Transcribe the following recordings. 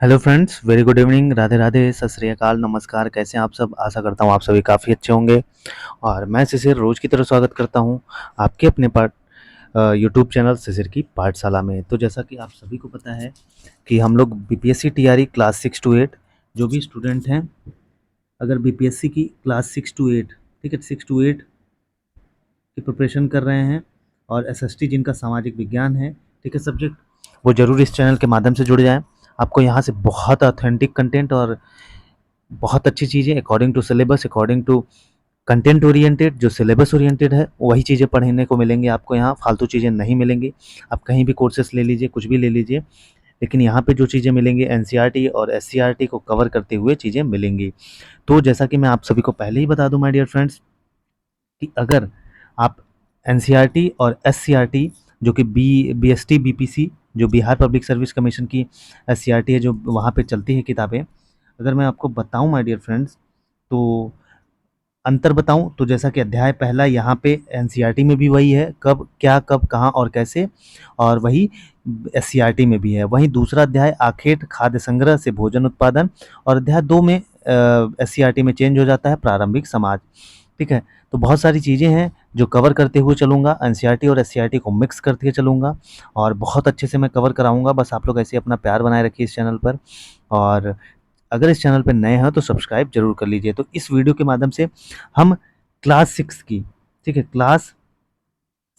Hello friends, very good evening, Radhe Radhe, सत श्री अकाल, नमस्कार। कैसे हैं आप सब? आशा करता हूँ आप सभी काफ़ी अच्छे होंगे। और मैं शिशिर रोज़ की तरह स्वागत करता हूँ आपके अपने यूट्यूब चैनल शिशिर की पाठशाला में। तो जैसा कि आप सभी को पता है कि हम लोग बीपीएससी टीआरई क्लास 6 टू 8 जो भी स्टूडेंट हैं, अगर बीपीएससी की क्लास 6 टू 8, ठीक है, 6 टू 8 की प्रिपरेशन कर रहे हैं और एसएसटी जिनका सामाजिक विज्ञान है, ठीक है, सब्जेक्ट, वो ज़रूर इस चैनल के माध्यम से जुड़ जाएं। आपको यहाँ से बहुत ऑथेंटिक कंटेंट और बहुत अच्छी चीज़ें according to syllabus, according to content oriented, जो सिलेबस ओरिएंटेड है वही चीज़ें पढ़ने को मिलेंगी आपको। यहाँ फालतू चीज़ें नहीं मिलेंगी। आप कहीं भी कोर्सेस ले लीजिए, कुछ भी ले लीजिए, लेकिन यहाँ पे जो चीज़ें मिलेंगी एनसीईआरटी और एससीईआरटी को कवर करते हुए चीज़ें मिलेंगी। तो जैसा कि मैं आप सभी को पहले ही बता दूं माय डियर फ्रेंड्स कि अगर आप एनसीईआरटी और एससीईआरटी, जो कि बीएसटी बीपीसी, जो बिहार पब्लिक सर्विस कमीशन की एससीईआरटी है, जो वहाँ पे चलती है किताबें, अगर मैं आपको बताऊं माय डियर फ्रेंड्स, तो अंतर बताऊं तो जैसा कि अध्याय पहला यहाँ पे एनसीईआरटी में भी वही है, कब क्या कब कहाँ और कैसे, और वही एससीईआरटी में भी है। वहीं दूसरा अध्याय आखेट खाद्य संग्रह से भोजन उत्पादन, और अध्याय 2 में एससीईआरटी में चेंज हो जाता है प्रारंभिक समाज। ठीक है, तो बहुत सारी चीज़ें हैं जो कवर करते हुए चलूँगा, एनसीईआरटी और एससीईआरटी को मिक्स करके चलूँगा और बहुत अच्छे से मैं कवर कराऊँगा। बस आप लोग ऐसे अपना प्यार बनाए रखिए इस चैनल पर। और अगर इस चैनल पे नए हैं तो सब्सक्राइब जरूर कर लीजिए। तो इस वीडियो के माध्यम से हम क्लास 6 की, ठीक है, क्लास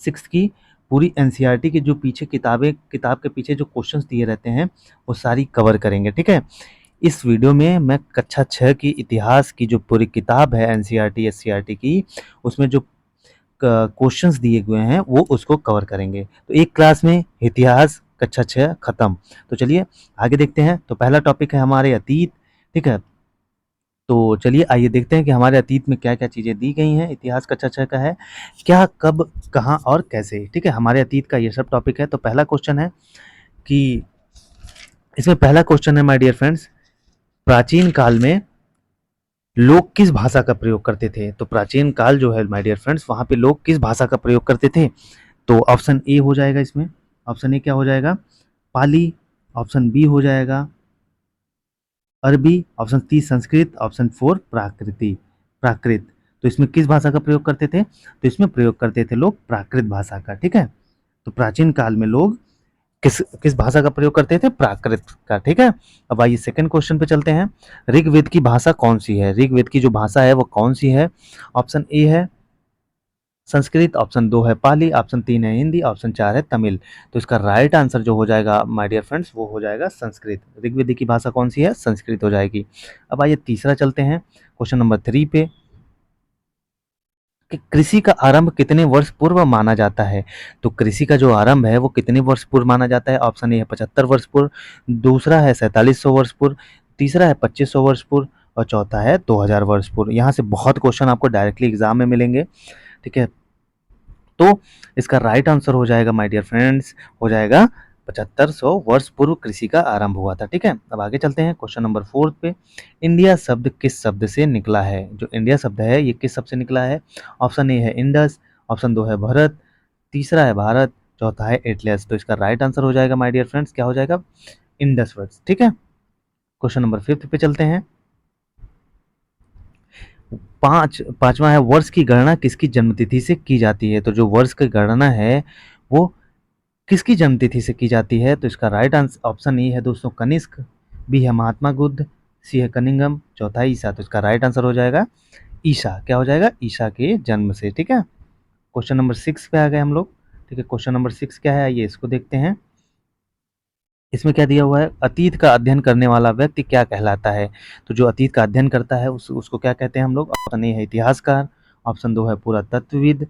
6 की पूरी एनसीईआरटी की जो पीछे किताब के पीछे जो क्वेश्चंस दिए रहते हैं वो सारी कवर करेंगे। ठीक है, इस वीडियो में मैं कक्षा 6 की इतिहास की जो पूरी किताब है एनसीईआरटी एससीईआरटी की, उसमें जो क्वेश्चंस दिए हुए हैं वो उसको कवर करेंगे। तो एक क्लास में इतिहास कक्षा 6 खत्म। तो चलिए आगे देखते हैं। तो पहला टॉपिक है हमारे अतीत। ठीक है, तो चलिए आइए देखते हैं कि हमारे अतीत में क्या क्या चीज़ें दी गई हैं। इतिहास कक्षा 6 का है, क्या कब कहाँ और कैसे। ठीक है, हमारे अतीत का ये सब टॉपिक है। तो पहला क्वेश्चन है कि इसमें पहला क्वेश्चन है माय डियर फ्रेंड्स, प्राचीन काल में लोग किस भाषा का प्रयोग करते थे। तो प्राचीन काल जो है माय डियर फ्रेंड्स, वहाँ पे लोग किस भाषा का प्रयोग करते थे। तो ऑप्शन ए हो जाएगा इसमें, ऑप्शन ए क्या हो जाएगा, पाली, ऑप्शन बी हो जाएगा Arabi, option C Sanskrit, option four Prakrit. तो इसमें किस भाषा का प्रयोग करते थे, तो इसमें प्रयोग करते थे लोग प्राकृत भाषा का। ठीक है, तो प्राचीन काल में लोग किस किस भाषा का प्रयोग करते थे, प्राकृत का। ठीक है, अब आइए सेकंड क्वेश्चन पे चलते हैं। ऋग्वेद की भाषा कौन सी है, ऋग्वेद की जो भाषा है वो कौन सी है। ऑप्शन ए है संस्कृत, ऑप्शन 2 है पाली, ऑप्शन 3 है हिंदी, ऑप्शन 4 है तमिल। तो इसका राइट आंसर जो हो जाएगा माय डियर फ्रेंड्स वो हो जाएगा संस्कृत। ऋग्वेद की भाषा कौन सी है, संस्कृत हो जाएगी। अब आइए तीसरा चलते हैं क्वेश्चन नंबर 3 पे, कि कृषि का आरंभ कितने वर्ष पूर्व माना जाता है। तो कृषि का जो आरंभ है वो कितने वर्ष पूर्व माना जाता है। ऑप्शन ए है 75 वर्ष पूर्व, दूसरा है 4700 वर्ष पूर्व, तीसरा है 2500 वर्ष पूर्व, और चौथा है 2000 वर्ष पूर्व। यहाँ से बहुत क्वेश्चन आपको डायरेक्टली एग्जाम में मिलेंगे। ठीक है, तो इसका राइट आंसर हो जाएगा माय डियर फ्रेंड्स, हो जाएगा 7500 वर्ष पूर्व कृषि का आरंभ हुआ था। ठीक है, अब आगे चलते हैं क्वेश्चन नंबर 4 पे। इंडिया शब्द किस शब्द से निकला है। जो इंडिया शब्द है ये किस शब्द से निकला है। ऑप्शन ए है इंडस, ऑप्शन 2 है भरत, तीसरा है भारत, चौथा है एटलस। तो इसका राइट आंसर हो जाएगा माय डियर फ्रेंड्स, क्या हो जाएगा, इंडस वर्ड्स। ठीक है, क्वेश्चन नंबर 5 पे चलते हैं। पांचवा है वर्ष की गणना किसकी जन्मतिथि से की जाती है। तो जो वर्ष की गणना है वो किसकी जन्मतिथि से की जाती है। तो इसका राइट आंसर ऑप्शन ए है दोस्तों कनिष्क, बी है महात्मा बुद्ध, सी है कनिंगम, चौथा है ईसा। तो इसका राइट आंसर हो जाएगा ईसा, क्या हो जाएगा, ईसा के जन्म से। ठीक है, क्वेश्चन नंबर 6 पे आ गए हम लोग। ठीक है, क्वेश्चन नंबर 6 क्या है, आइए इसको देखते हैं। इसमें क्या दिया हुआ है, अतीत का अध्ययन करने वाला व्यक्ति क्या कहलाता है। तो जो अतीत का अध्ययन करता है उसको क्या कहते हैं हम लोग। ऑप्शन ए है इतिहासकार, ऑप्शन 2 है पुरातत्वविद।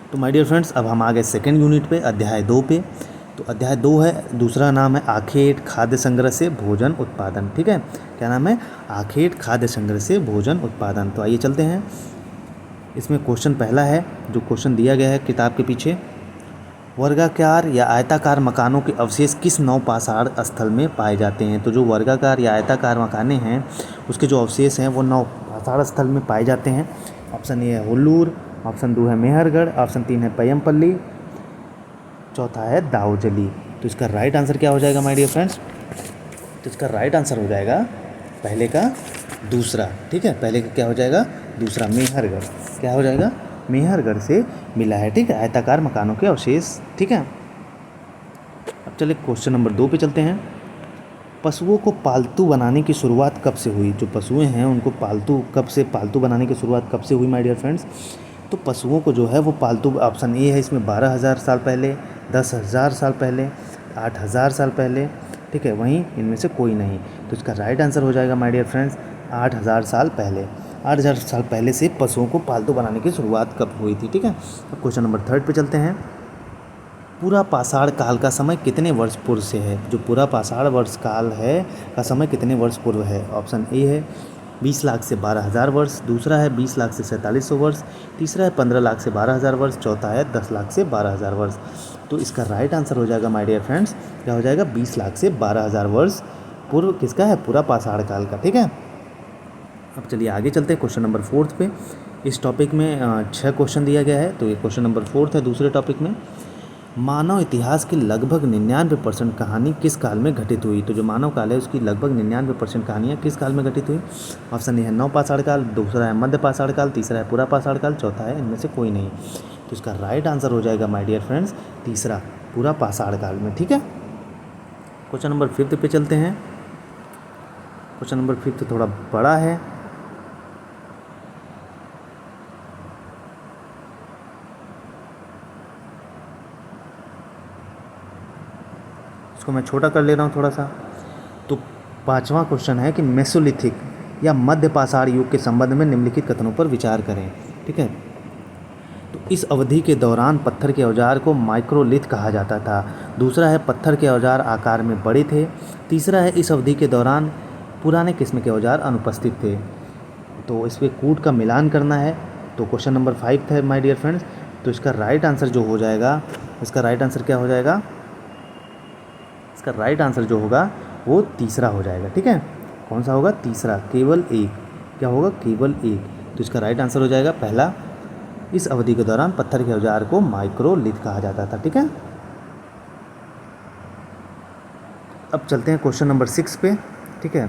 तो माय डियर फ्रेंड्स अब हम आ गए सेकेंड यूनिट पे, अध्याय 2 पे। तो अध्याय 2 है, दूसरा नाम है आखेट खाद्य संग्रह से भोजन उत्पादन। ठीक है, क्या नाम है, आखेट खाद्य संग्रह से भोजन उत्पादन। तो आइए चलते हैं। इसमें क्वेश्चन पहला है, जो क्वेश्चन दिया गया है किताब के पीछे, वर्गाकार या आयताकार मकानों के अवशेष किस नवपाषाण स्थल में पाए जाते हैं। तो जो वर्गाकार या आयताकार मकाने हैं उसके जो अवशेष हैं वो नवपाषाण स्थल में पाए जाते हैं। ऑप्शन ए है हुल्लूर, ऑप्शन 2 है मेहरगढ़, ऑप्शन 3 है पय्यमपल्ली, चौथा है दाऊजली। तो इसका राइट आंसर क्या हो जाएगा माय डियर फ्रेंड्स? तो इसका राइट आंसर हो जाएगा पहले का दूसरा। ठीक है, पहले का क्या हो जाएगा? दूसरा, मेहरगढ़। क्या हो जाएगा? मेहरगढ़ से मिला है। ठीक है, आयताकार मकानों के अवशेष। ठीक है, अब चलिए क्वेश्चन नंबर 2 पे चलते हैं। पशुओं को पालतू बनाने की शुरुआत कब से हुई? जो पशुएं हैं उनको पालतू बनाने की शुरुआत कब से हुई माय डियर फ्रेंड्स? तो पशुओं को जो है वो पालतू, ऑप्शन ए है इसमें 12,000 साल पहले, 10,000 साल पहले, 8,000 साल पहले। ठीक है, वहीं इनमें से कोई नहीं। तो इसका राइट आंसर हो जाएगा माय डियर फ्रेंड्स 8,000 साल पहले। 8,000 साल पहले से पशुओं को पालतू बनाने की शुरुआत कब हुई थी? ठीक है, अब क्वेश्चन नंबर 3 पे चलते हैं। पूरा पाषाण काल का समय कितने वर्ष पूर्व से है? जो पूरा पाषाण वर्ष काल है का समय कितने वर्ष पूर्व है? ऑप्शन ए है 20 लाख से 12,000 वर्ष, दूसरा है 20 लाख से 4700 वर्ष, तीसरा है 15 लाख से 12,000 वर्ष, चौथा है 10 लाख से 12,000 वर्ष। तो इसका राइट आंसर हो जाएगा माय डियर फ्रेंड्स, क्या हो जाएगा? 20 लाख से 12,000 वर्ष पूर्व किसका है? पूरा पाषाण काल का। ठीक है, अब चलिए आगे चलते हैं क्वेश्चन नंबर 4 पे। इस टॉपिक में 6 क्वेश्चन दिया गया है। तो ये क्वेश्चन नंबर 4 है दूसरे टॉपिक में। मानव इतिहास की लगभग 99% कहानी किस काल में घटित हुई? तो जो मानव काल है उसकी लगभग 99% कहानियाँ किस काल में घटित हुई? ऑप्शन ए है नवपाषाण काल, दूसरा है मध्य पाषाण काल, तीसरा है पूरा पाषाण काल, चौथा है इनमें से कोई नहीं। तो इसका राइट आंसर हो जाएगा माय डियर फ्रेंड्स तीसरा, पूरा पाषाण काल में। ठीक है, क्वेश्चन नंबर 5 पे चलते हैं। क्वेश्चन नंबर 5 थोड़ा बड़ा है। इसको मैं छोटा कर ले रहा हूँ थोड़ा सा। तो 5वां क्वेश्चन है कि मेसोलिथिक या मध्य पाषाण युग के संबंध में निम्नलिखित कथनों पर विचार करें। ठीक है, तो इस अवधि के दौरान पत्थर के औजार को माइक्रोलिथ कहा जाता था। दूसरा है पत्थर के औजार आकार में बड़े थे। तीसरा है इस अवधि के दौरान पुराने किस्म के औजार अनुपस्थित थे। तो इस पर कूट का मिलान करना है। तो क्वेश्चन नंबर 5 है माय डियर फ्रेंड्स। तो इसका राइट आंसर जो हो जाएगा, इसका राइट आंसर क्या हो जाएगा? इसका राइट आंसर जो होगा वो तीसरा हो जाएगा। ठीक है, कौन सा होगा? तीसरा, केवल एक। क्या होगा? केवल एक। तो इसका राइट आंसर हो जाएगा पहला, इस अवधि के दौरान पत्थर के औजार को माइक्रोलिथ कहा जाता था। ठीक है, अब चलते हैं क्वेश्चन नंबर 6 पे। ठीक है,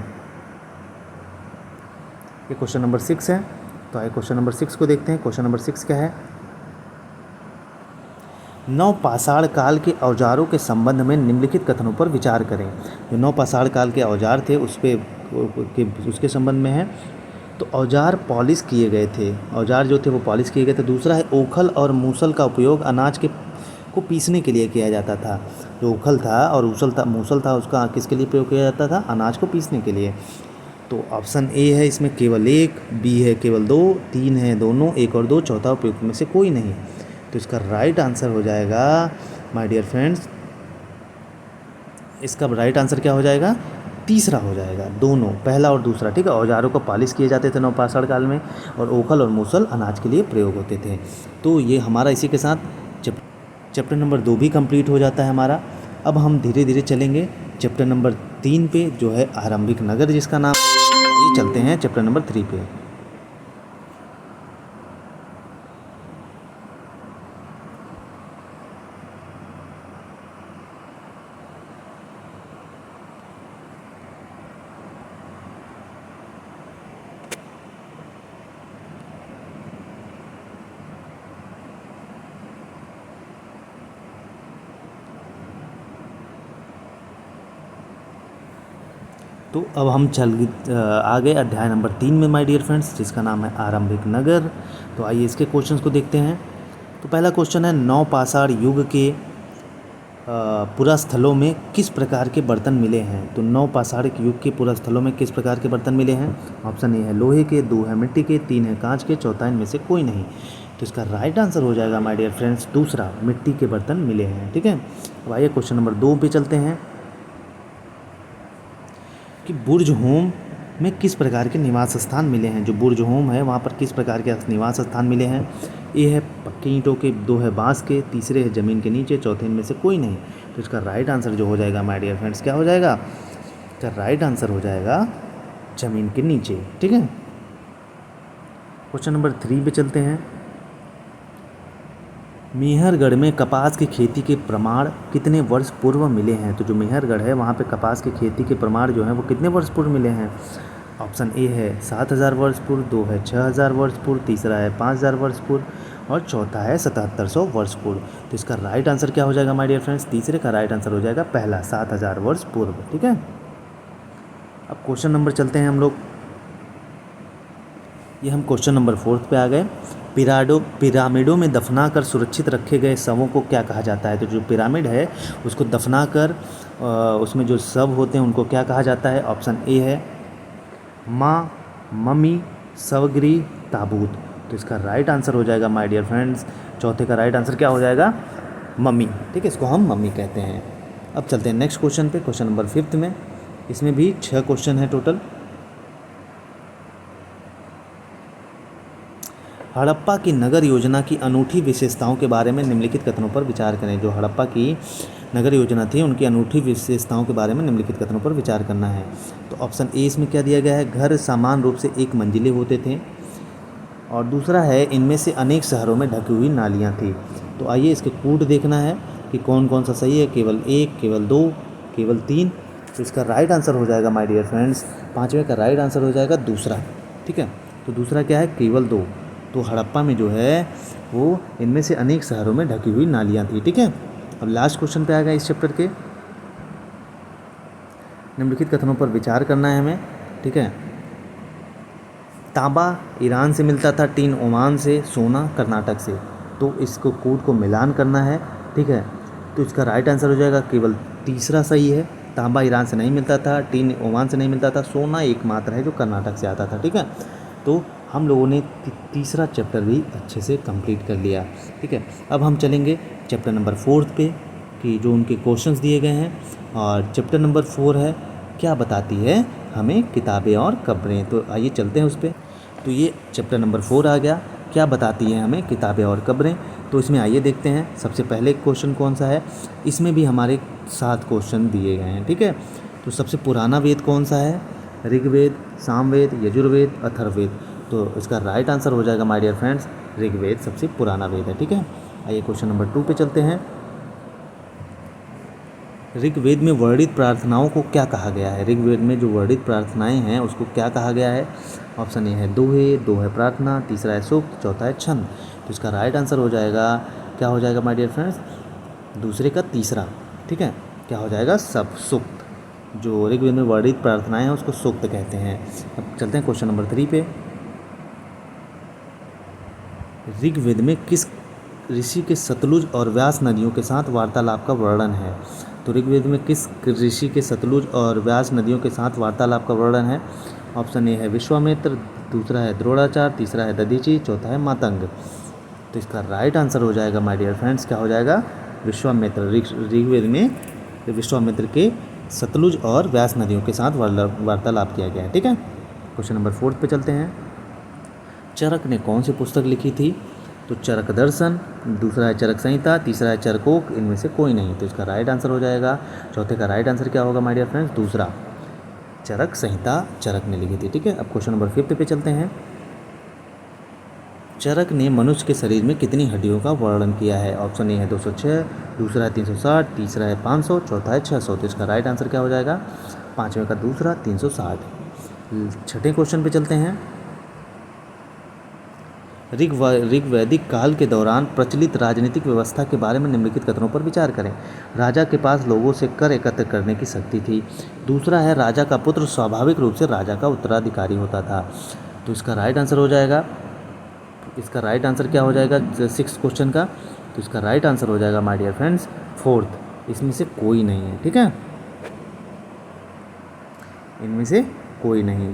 ये क्वेश्चन नंबर 6 है। तो आइए क्वेश्चन नंबर 6 को देखते हैं। क्वेश्चन नंबर 6 क्या है? नवपाषाण काल के औजारों के संबंध में निम्नलिखित कथनों पर विचार करें। जो नवपाषाण काल के औजार थे उसके संबंध में है। तो औजार पॉलिश किए गए थे, औजार जो थे वो पॉलिश किए गए थे। दूसरा है ओखल और मूसल का उपयोग अनाज को पीसने के लिए किया जाता था। जो ओखल था और मूसल था उसका किसके लिए प्रयोग किया जाता था? अनाज को पीसने के लिए। तो ऑप्शन ए है इसमें केवल एक, बी है केवल 2, 3 है दोनों, 1 और 2, चौथा उपयुक्त में से कोई नहीं। तो इसका राइट आंसर हो जाएगा माय डियर फ्रेंड्स, इसका राइट आंसर क्या हो जाएगा? तीसरा हो जाएगा, दोनों, पहला और दूसरा। ठीक है, औजारों को पॉलिश किए जाते थे नवपाषाण काल में और ओखल और मूसल अनाज के लिए प्रयोग होते थे। तो ये हमारा इसी के साथ चैप्टर नंबर 2 भी कंप्लीट हो जाता है हमारा। अब हम धीरे धीरे चलेंगे चैप्टर नंबर 3 पे, जो है आरंभिक नगर जिसका नाम। ये चलते हैं चैप्टर नंबर 3 पे। तो अब हम आ गए अध्याय नंबर 3 में माय डियर फ्रेंड्स, जिसका नाम है आरंभिक नगर। तो आइए इसके क्वेश्चंस को देखते हैं। तो पहला क्वेश्चन है नवपाषाण युग के पुरास्थलों में किस प्रकार के बर्तन मिले हैं? तो नवपाषाण युग के पुरास्थलों में किस प्रकार के बर्तन मिले हैं? ऑप्शन ए है लोहे के, 2 है मिट्टी के, 3 है कांच के, चौथा इनमें से कोई नहीं। तो इसका राइट आंसर हो जाएगा माय डियर फ्रेंड्स दूसरा, मिट्टी के बर्तन मिले हैं। ठीक है, अब आइए क्वेश्चन नंबर 2 पे चलते हैं कि बुर्ज होम में किस प्रकार के निवास स्थान मिले हैं? जो बुर्ज होम है वहाँ पर किस प्रकार के निवास स्थान मिले हैं? ए है पक्की ईंटों के, 2 है बांस के, तीसरे है ज़मीन के नीचे, चौथे इनमें से कोई नहीं। तो इसका राइट आंसर जो हो जाएगा माय डियर फ्रेंड्स, क्या हो जाएगा? इसका राइट आंसर हो जाएगा ज़मीन के नीचे। ठीक है, क्वेश्चन नंबर 3 पे चलते हैं। मेहरगढ़ में कपास की खेती के प्रमाण कितने वर्ष पूर्व मिले हैं? तो जो मेहरगढ़ है वहाँ पे कपास की खेती के प्रमाण जो हैं वो कितने वर्ष पूर्व मिले हैं? ऑप्शन ए है 7000 वर्ष पूर्व, 2 है 6000 वर्ष पूर्व, तीसरा है 5000 वर्ष पूर्व और चौथा है 7700 वर्ष पूर्व। तो इसका राइट आंसर क्या हो जाएगा माय डियर फ्रेंड्स? तीसरे का राइट आंसर हो जाएगा पहला, 7000 वर्ष पूर्व। ठीक है, अब क्वेश्चन नंबर चलते हैं हम लोग। ये हम क्वेश्चन नंबर 4 पे आ गए। पिरामिडों में दफना कर सुरक्षित रखे गए शवों को क्या कहा जाता है? तो जो पिरामिड है उसको दफना कर उसमें जो शव होते हैं उनको क्या कहा जाता है? ऑप्शन ए है माँ, मम्मी, शवगृह, ताबूत। तो इसका राइट आंसर हो जाएगा माय डियर फ्रेंड्स, चौथे का राइट आंसर क्या हो जाएगा? मम्मी। ठीक है, इसको हम मम्मी कहते हैं। अब चलते हैं नेक्स्ट क्वेश्चन पे, क्वेश्चन नंबर 5 में। इसमें भी 6 क्वेश्चन है टोटल। हड़प्पा की नगर योजना की अनूठी विशेषताओं के बारे में निम्नलिखित कथनों पर विचार करें। जो हड़प्पा की नगर योजना थी उनकी अनूठी विशेषताओं के बारे में निम्नलिखित कथनों पर विचार करना है। तो ऑप्शन ए इसमें क्या दिया गया है? घर समान रूप से एक मंजिले होते थे, और दूसरा है इनमें से अनेक शहरों में ढकी हुई नालियाँ थी। तो आइए इसके कूट देखना है कि कौन कौन सा सही है। केवल 1, केवल 2, केवल 3। तो इसका राइट आंसर हो जाएगा माय डियर फ्रेंड्स, 5वें का राइट आंसर हो जाएगा दूसरा। ठीक है, तो दूसरा क्या है? केवल 2। तो हड़प्पा में जो है वो इनमें से अनेक शहरों में ढकी हुई नालियाँ थी। ठीक है, अब लास्ट क्वेश्चन पे आ गया इस चैप्टर के। निम्नलिखित कथनों पर विचार करना है हमें। ठीक है, तांबा ईरान से मिलता था, टीन ओमान से, सोना कर्नाटक से। तो इसको कोड को मिलान करना है। ठीक है, तो इसका राइट आंसर हो जाएगा केवल तीसरा सही है। तांबा ईरान से नहीं मिलता था, टीन ओमान से नहीं मिलता था, सोना एकमात्र है जो कर्नाटक से आता था। ठीक है, तो हम लोगों ने तीसरा चैप्टर भी अच्छे से कंप्लीट कर लिया। ठीक है, अब हम चलेंगे चैप्टर नंबर 4 पे कि जो उनके क्वेश्चंस दिए गए हैं। और चैप्टर नंबर 4 है क्या बताती है हमें किताबें और कब्रें। तो आइए चलते हैं उस पर। तो ये चैप्टर नंबर 4 आ गया, क्या बताती है हमें किताबें और कब्रें। तो इसमें आइए देखते हैं सबसे पहले क्वेश्चन कौन सा है। इसमें भी हमारे 7 क्वेश्चन दिए गए हैं। ठीक है, तो सबसे पुराना वेद कौन सा है? ऋग्वेद, सामवेद, यजुर्वेद, अथर्ववेद। तो इसका राइट आंसर हो जाएगा माय डियर फ्रेंड्स ऋग्वेद सबसे पुराना वेद है। ठीक है, आइए क्वेश्चन नंबर 2 पे चलते हैं। ऋग्वेद में वर्णित प्रार्थनाओं को क्या कहा गया है? ऋग्वेद में जो वर्णित प्रार्थनाएं हैं उसको क्या कहा गया है? ऑप्शन ए है दोहे, 2 है प्रार्थना, तीसरा है सूक्त, चौथा है छंद। तो इसका राइट आंसर हो जाएगा क्या हो जाएगा माय डियर फ्रेंड्स? दूसरे का तीसरा। ठीक है, क्या हो जाएगा? सब सूक्त। जो ऋग्वेद में वर्णित प्रार्थनाएं हैं उसको सूक्त कहते हैं। अब चलते हैं क्वेश्चन नंबर 3 पे। ऋग्वेद में किस ऋषि के सतलुज और व्यास नदियों के साथ वार्तालाप का वर्णन है? तो ऋग्वेद में किस ऋषि के सतलुज और व्यास नदियों के साथ वार्तालाप का वर्णन है? ऑप्शन ए है विश्वामित्र, दूसरा है द्रोणाचार्य, तीसरा है दधीचि, चौथा है मातंग। तो इसका राइट आंसर हो जाएगा माय डियर फ्रेंड्स क्या हो जाएगा? विश्वामित्र। ऋग्वेद में विश्वामित्र के सतलुज और व्यास नदियों के साथ वार्तालाप किया गया है। ठीक है, क्वेश्चन नंबर 4 पे चलते हैं। चरक ने कौन सी पुस्तक लिखी थी? तो चरक दर्शन, दूसरा है चरक संहिता, तीसरा है चरकोक, इनमें से कोई नहीं। तो इसका राइट आंसर हो जाएगा, चौथे का राइट आंसर क्या होगा माय डियर फ्रेंड्स? दूसरा, चरक संहिता चरक ने लिखी थी। ठीक है, अब क्वेश्चन नंबर 5 पे चलते हैं। चरक ने मनुष्य के शरीर में कितनी हड्डियों का वर्णन किया है? ऑप्शन ए है 206, दूसरा है 360, तीसरा है 500, चौथा है 600। तो इसका राइट आंसर क्या हो जाएगा? 5वें का दूसरा, 360। छठे क्वेश्चन पे चलते हैं। ऋग्वैदिक काल के दौरान प्रचलित राजनीतिक व्यवस्था के बारे में निम्नलिखित कथनों पर विचार करें। राजा के पास लोगों से कर एकत्र करने की शक्ति थी। दूसरा है राजा का पुत्र स्वाभाविक रूप से राजा का उत्तराधिकारी होता था। तो इसका राइट आंसर हो जाएगा, इसका राइट आंसर क्या हो जाएगा 6th क्वेश्चन का? तो इसका राइट आंसर हो जाएगा माय डियर फ्रेंड्स 4th, इसमें से कोई नहीं है। ठीक है, इनमें से कोई नहीं।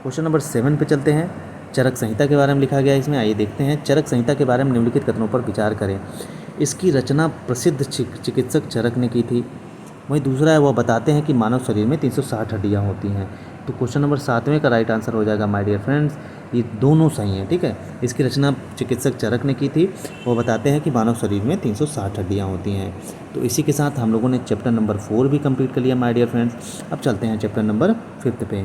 क्वेश्चन नंबर 7 पे चलते हैं। चरक संहिता के बारे में लिखा गया है इसमें, आइए देखते हैं। चरक संहिता के बारे में निम्नलिखित कथनों पर विचार करें। इसकी रचना प्रसिद्ध चिकित्सक चरक ने की थी। वहीं दूसरा है वह बताते हैं कि मानव शरीर में 360 हड्डियाँ होती हैं। तो क्वेश्चन नंबर 7वें का राइट आंसर हो जाएगा माय डियर फ्रेंड्स, ये दोनों सही हैं। ठीक है, इसकी रचना चिकित्सक चरक ने की थी। वो बताते हैं कि मानव शरीर में 360 हड्डियाँ होती हैं। तो इसी के साथ हम लोगों ने चैप्टर नंबर 4 भी कंप्लीट कर लिया माय डियर फ्रेंड्स। अब चलते हैं चैप्टर नंबर 5 पे।